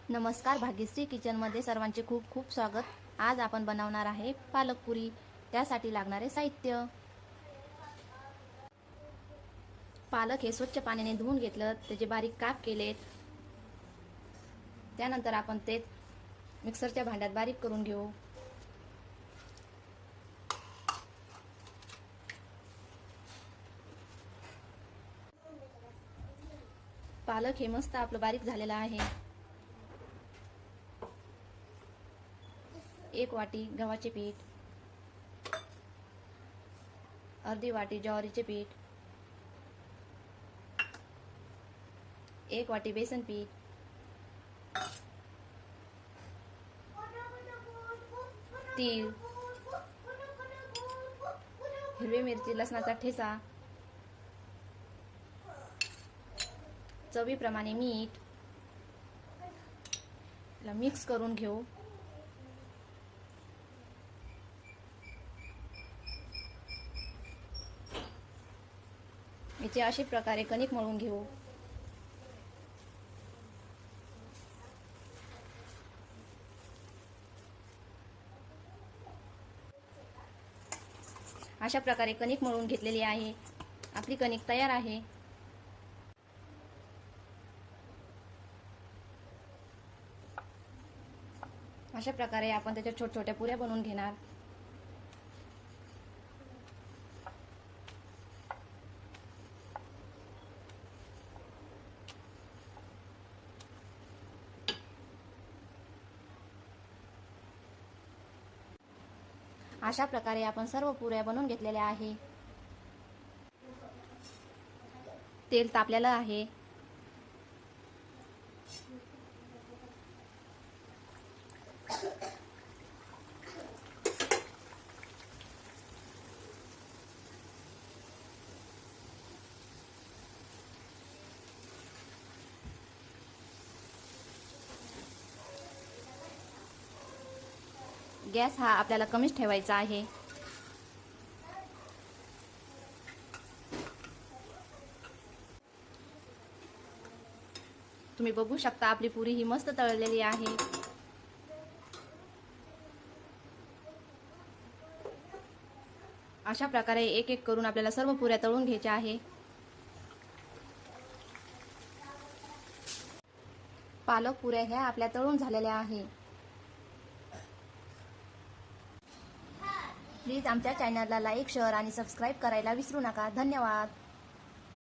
नमस्कार, भाग्यश्री किचनमध्ये सर्वांचे खूप खूप स्वागत। आज आपण बनवणार आहे पालक पुरी। त्यासाठी लागणारे साहित्य: पालक हे स्वच्छ पाण्याने धुवून घेतलं, त्याचे बारीक काप केलेत। त्यानंतर आपण ते मिक्सरच्या भांड्यात बारीक करून घेऊ। पालक हे मस्त आपलं बारीक झालेलं आहे। 1 वाटी गव्हाचे पीठ, अर्धी वाटी ज्वारीचे पीठ, 1 वाटी बेसन पीठ, तीळ, हिरवी मिरची, लसणाचा ठेचा, चवीप्रमाणे मीठ याला मिक्स करून घेऊ। याचे अशा प्रकारे कणिक मळून घेऊ। अशा प्रकारे कणिक मळून घेतलेली आहे। आपली कणिक तयार आहे। अशा प्रकारे आपण त्याच्या छोट्या छोट्या पुऱ्या बनवून घेणार। अशा प्रकारे आपण सर्व पुऱ्या बनवून घेतलेल्या आहे। तेल तापलेलं आहे। गॅस हा आपल्याला कमीच ठेवायचा आहे। तुम्ही बघू शकता आपली पुरी ही मस्त तळलेली आहे। अशा प्रकारे एक एक करून आपल्याला सर्व पुऱ्या तळून घ्यायच्या आहे। पालक पुऱ्या ह्या आपल्या तळून झालेल्या आहे। प्लीज आमच्या चॅनलला लाईक, शेअर आणि सबस्क्राईब करायला विसरू नका। धन्यवाद।